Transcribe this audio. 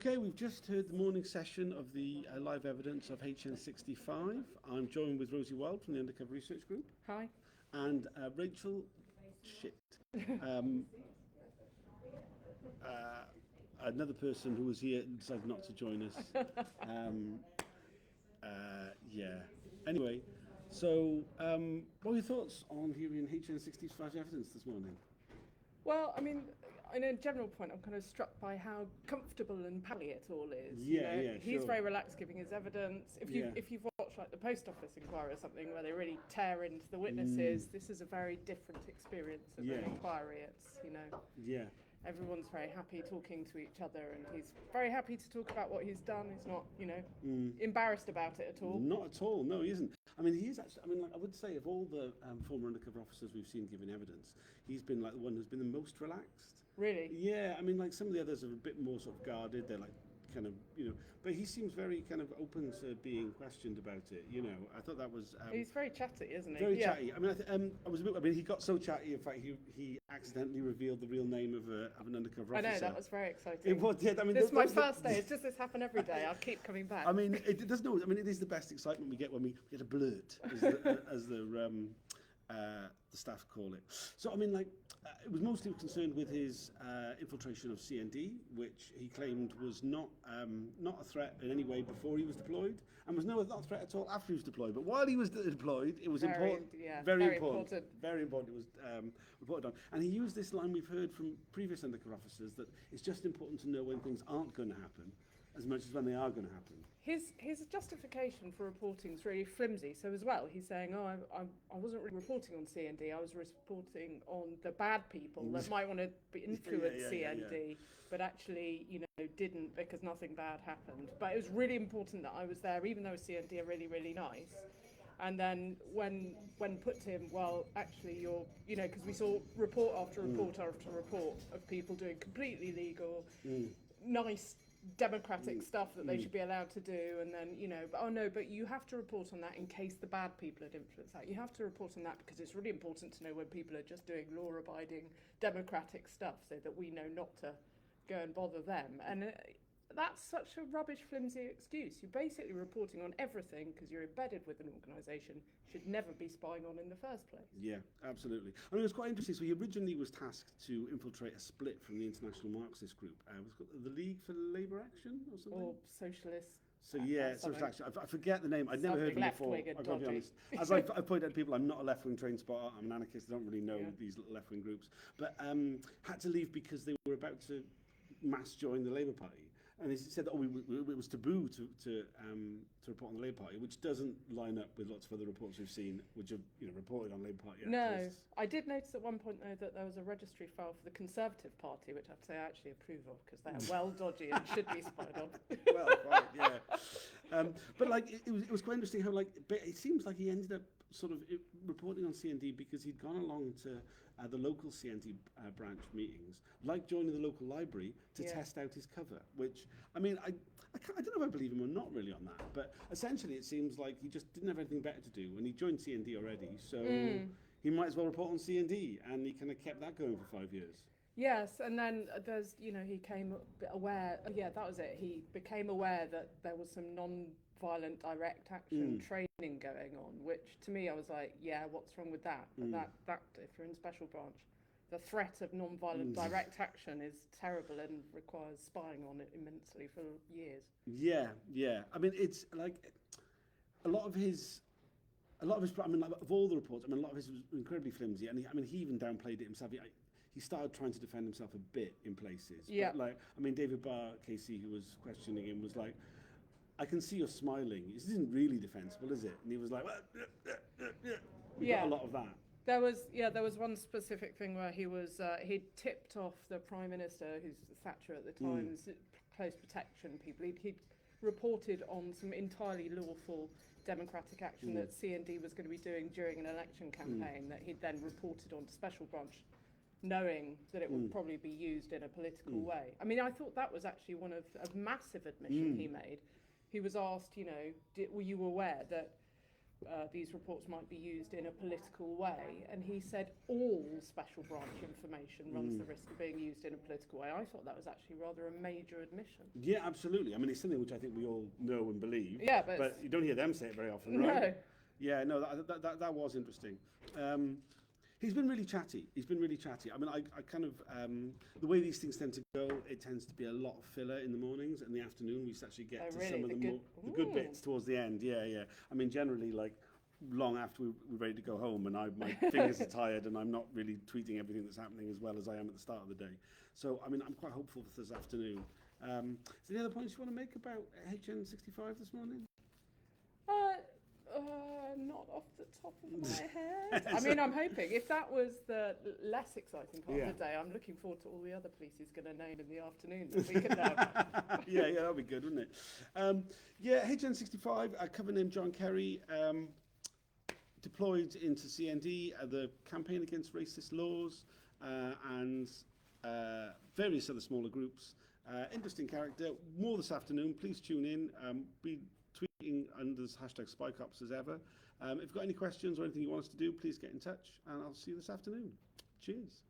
Okay, we've just heard the morning session of the live evidence of HN65. I'm joined with Rosie Wild from the Undercover Research Group. Hi. And Rachel, another person who was here and decided not to join us. Yeah. Anyway, so what are your thoughts on hearing HN65 evidence this morning? Well, I mean, in a general point, I'm kind of struck by how comfortable and pally it all is. Yeah, you know? yeah, He's sure. very relaxed giving his evidence. If you've watched like the post office inquiry or something where they really tear into the witnesses, this is a very different experience of an inquiry. It's, everyone's very happy talking to each other, and he's very happy to talk about what he's done. He's not, embarrassed about it at all. Not at all. No, he isn't. I mean, he is actually. I mean, like, I would say of all the former undercover officers we've seen giving evidence, he's been like the one who's been the most relaxed. Really? Yeah. I mean, like some of the others are a bit more sort of guarded. They're like kind of, but he seems very kind of open to being questioned about it. I thought that was. He's very chatty, isn't he? Very chatty. I mean, I was a bit. I mean, he got so chatty. In fact, he accidentally revealed the real name of an undercover officer. I know, that was very exciting. It was. Yeah, I mean, this is my first day. It's just this happen every day. I'll keep coming back. I mean, it does know. I mean, it is the best excitement we get when we get a blurt, as the staff call it. So, I mean, like, it was mostly concerned with his infiltration of CND, which he claimed was not a threat in any way before he was deployed, and was not a threat at all after he was deployed. But while he was deployed, it was important. Yeah, very important. Very important. It was reported on. And he used this line we've heard from previous undercover officers, that it's just important to know when things aren't going to happen as much as when they are going to happen. His justification for reporting is really flimsy. So as well, he's saying, I wasn't really reporting on CND, I was reporting on the bad people that might want to influence CND, but actually, didn't, because nothing bad happened. But it was really important that I was there, even though CND are really, really nice. And then when put to him, well, actually you're, because we saw report after report after report of people doing completely legal, nice, democratic stuff that they should be allowed to do, and then but you have to report on that in case the bad people had influenced that. You have to report on that because it's really important to know when people are just doing law-abiding democratic stuff, so that we know not to go and bother them. And that's such a rubbish, flimsy excuse. You're basically reporting on everything because you're embedded with an organisation you should never be spying on in the first place. Yeah, absolutely. I mean, it was quite interesting. So he originally was tasked to infiltrate a split from the international Marxist group. It was called the League for Labour Action or something? Or Socialist. So Social Action. I forget the name. I'd never heard of them before. I've got to be honest. As I pointed out to people, I'm not a left-wing trained spotter. I'm an anarchist. I don't really know these little left-wing groups. But had to leave because they were about to mass join the Labour Party. And he said that it was taboo to report on the Labour Party, which doesn't line up with lots of other reports we've seen, which have reported on Labour Party activists. No, I did notice at one point though that there was a registry file for the Conservative Party, which I have to say I actually approve of, because they're well dodgy and should be spied on. Well, right, yeah. But like it was quite interesting how it seems like he ended up sort of reporting on CND because he'd gone along to the local CND branch meetings, like joining the local library to test out his cover, which, I mean, I don't know if I believe him or not really on that, but essentially it seems like he just didn't have anything better to do, and he joined CND already, so he might as well report on CND, and he kind of kept that going for 5 years. Yes, and then there's, he came aware, that was it, he became aware that there was some non-violent direct action training going on, which to me I was like, what's wrong with that? That if you're in special branch, the threat of non-violent direct action is terrible and requires spying on it immensely for years. Yeah. I mean, it's like a lot of his, I mean, like, of all the reports, I mean, a lot of his was incredibly flimsy, and he even downplayed it himself. He started trying to defend himself a bit in places. Yeah. But I mean, David Barr, KC, who was questioning him, was like, I can see you're smiling. This isn't really defensible, is it? And he was like, we got a lot of that. There was one specific thing where he'd tipped off the Prime Minister, who's Thatcher at the time's close protection people. He'd reported on some entirely lawful democratic action that CND was going to be doing during an election campaign that he'd then reported on to Special Branch, knowing that it would probably be used in a political way. I mean, I thought that was actually one of a massive admission he made. He was asked, were you aware that these reports might be used in a political way, and he said all special branch information runs the risk of being used in a political way. I thought that was actually rather a major admission. Yeah, absolutely. I mean, it's something which I think we all know and believe. Yeah, but you don't hear them say it very often, right? No. Yeah, no, that was interesting. He's been really chatty. I mean, I kind of, the way these things tend to go, it tends to be a lot of filler in the mornings. In the afternoon, we actually get to some of the good bits towards the end. Yeah. I mean, generally, like, long after we're ready to go home and my fingers are tired and I'm not really tweeting everything that's happening as well as I am at the start of the day. So, I mean, I'm quite hopeful for this afternoon. Is there any other points you want to make about HN65 this morning? Not off the top of my head. I mean, I'm hoping, if that was the less exciting part of the day, I'm looking forward to all the other police he's going to name in the afternoon that we can know. Yeah, that'd be good, wouldn't it? HN65, cover name John Kerry, deployed into CND, the campaign against racist laws, and various other smaller groups. Interesting character. More this afternoon. Please tune in. Be tweeting under this hashtag Spycops as ever. If you've got any questions or anything you want us to do, please get in touch, and I'll see you this afternoon. Cheers.